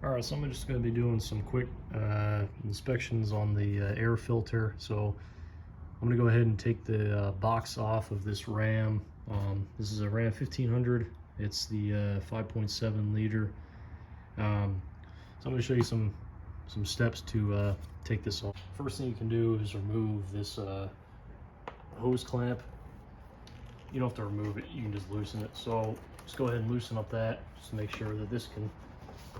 All right, so I'm just going to be doing some quick inspections on the air filter. So I'm going to go ahead and take the box off of this Ram. This is a Ram 1500. It's the 5.7 liter. So I'm going to show you some steps to take this off. First thing you can do is remove this hose clamp. You don't have to remove it, you can just loosen it. So just go ahead and loosen up that, just to make sure that this can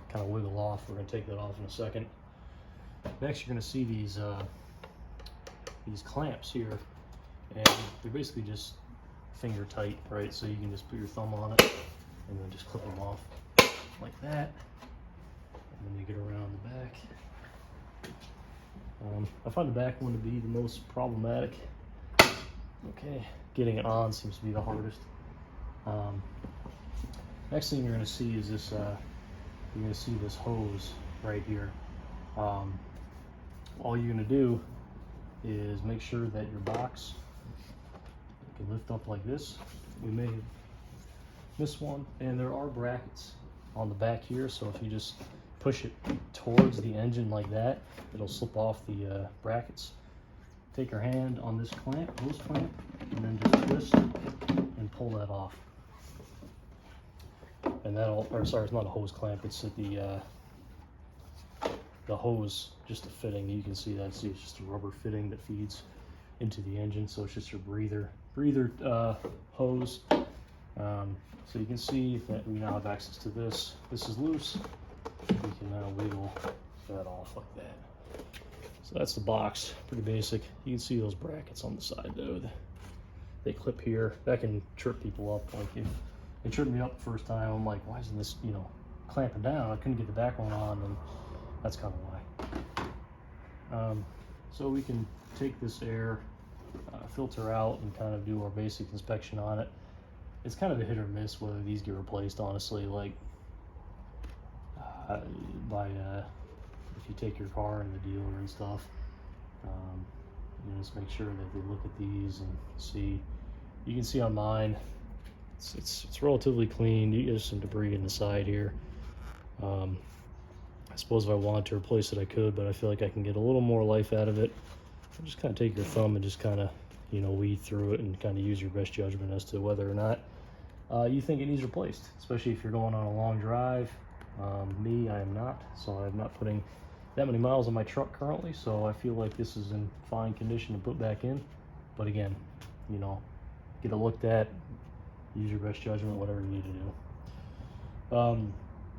kind of wiggle off. We're going to take that off in a second. Next, you're going to see these clamps here, and they're basically just finger tight, right? So you can just put your thumb on it and then just clip them off like that, and then you get around the back. I find the back one to be the most problematic. Okay, getting it on seems to be the hardest. Next thing you're going to see is this. You're going to see this hose right here. All you're going to do is make sure that your box can lift up like this. We may have missed one, and there are brackets on the back here, so if you just push it towards the engine like that, it'll slip off the brackets. Take your hand on this clamp, hose clamp, and then just twist and pull that off. And that'll, or sorry, it's not a hose clamp, it's the hose, just a fitting. You can see that. See, it's just a rubber fitting that feeds into the engine, so it's just your breather hose. So you can see that we now have access to this. This is loose. We can now wiggle that off like that. So that's the box, pretty basic. You can see those brackets on the side though. They clip here. That can trip people up. Like if it tripped me up the first time, I'm like, why isn't this, clamping down? I couldn't get the back one on, and that's kind of why. So we can take this air filter out and kind of do our basic inspection on it. It's kind of a hit or miss whether these get replaced, honestly. Like if you take your car in the dealer and stuff, just make sure that they look at these and see. You can see on mine, it's relatively clean. There's some debris in the side here. I suppose if I wanted to replace it, I could, but I feel like I can get a little more life out of it. So just kind of take your thumb and just kind of, weed through it and kind of use your best judgment as to whether or not you think it needs replaced, especially if you're going on a long drive. Me, I am not, so I'm not putting that many miles on my truck currently, so I feel like this is in fine condition to put back in. But again, get it looked at, use your best judgment, whatever you need to do.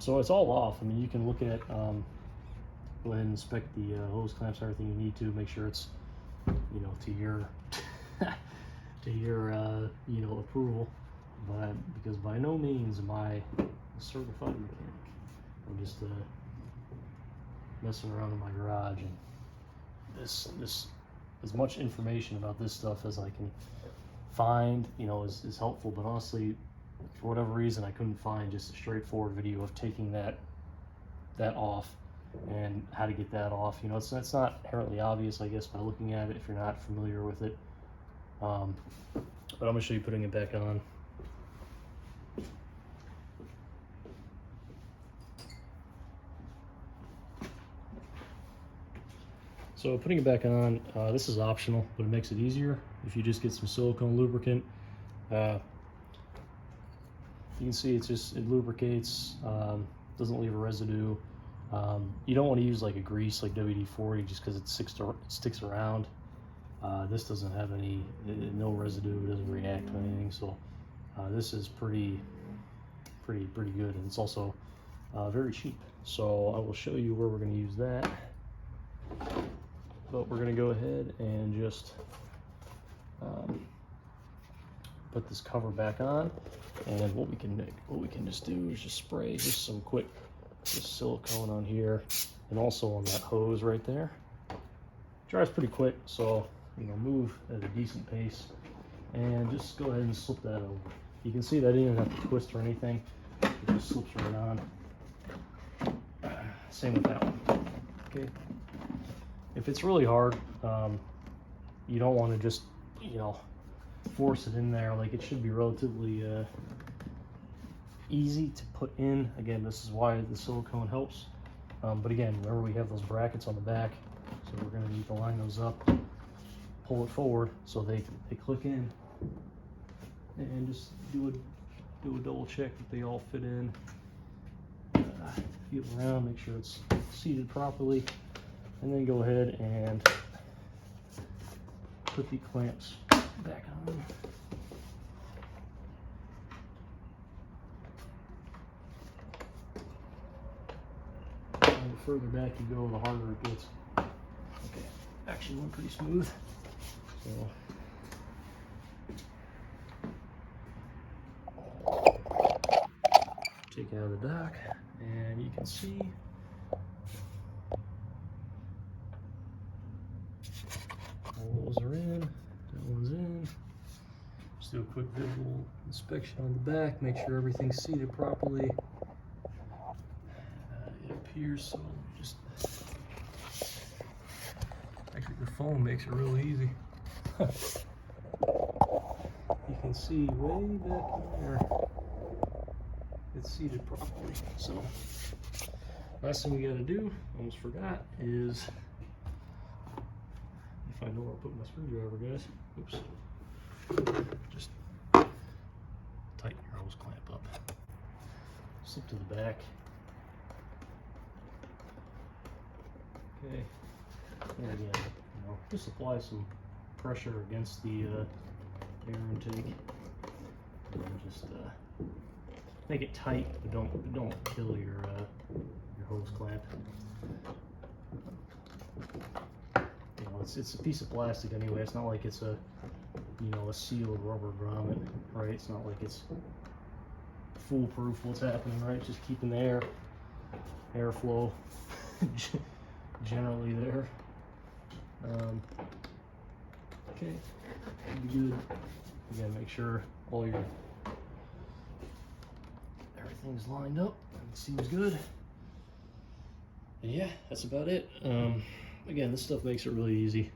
So it's all off. I mean, you can look at, go ahead and inspect the hose clamps, everything you need to make sure it's, to your, to your, approval. But because by no means am I a certified mechanic, I'm just messing around in my garage, and this as much information about this stuff as I can find, is helpful. But honestly, for whatever reason, I couldn't find just a straightforward video of taking that off and how to get that off. It's not inherently obvious, I guess, by looking at it if you're not familiar with it. But I'm gonna show you putting it back on. So putting it back on, this is optional, but it makes it easier if you just get some silicone lubricant. You can see it lubricates, doesn't leave a residue. You don't want to use like a grease like WD-40 just because it sticks around. This doesn't have no residue, it doesn't react to anything, so this is pretty good, and it's also very cheap. So I will show you where we're going to use that. But we're going to go ahead and just put this cover back on, and what we can just do is just spray just some quick silicone on here, and also on that hose right there. Dries pretty quick, so move at a decent pace, and just go ahead and slip that over. You can see that I didn't even have to twist or anything; it just slips right on. Same with that one. Okay. If it's really hard, you don't want to just, force it in there. Like, it should be relatively easy to put in. Again, this is why the silicone helps. But again, remember we have those brackets on the back, so we're going to need to line those up, pull it forward so they click in, and just do a double check that they all fit in. Feel around, make sure it's seated properly, and then go ahead and put the clamps back on. And the further back you go, the harder it gets. Okay, actually went pretty smooth. So take it out of the dock, and you can see all those are in. That one's in. Just do a quick visual inspection on the back, make sure everything's seated properly. It appears so. Just actually, the foam makes it real easy. You can see way back in there, it's seated properly. So, last thing we got to do, almost forgot, is if I know where I put my screwdriver, guys. Oops. Just tighten your hose clamp up. Slip to the back. Okay. And again, just apply some pressure against the air intake. And just make it tight, but don't kill your hose clamp. It's a piece of plastic anyway. It's not like it's a a sealed rubber grommet, right? It's not like it's foolproof what's happening, right? It's just keeping the airflow generally there. Okay, should be good. Again, make sure everything's lined up and it seems good. And yeah, that's about it. Again, this stuff makes it really easy,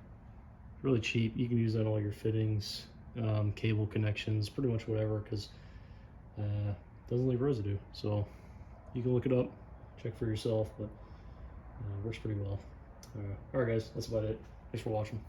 really cheap. You can use that on all your fittings, cable connections, pretty much whatever, because it doesn't leave residue. So you can look it up, check for yourself, but works pretty well. All right, guys, that's about it. Thanks for watching.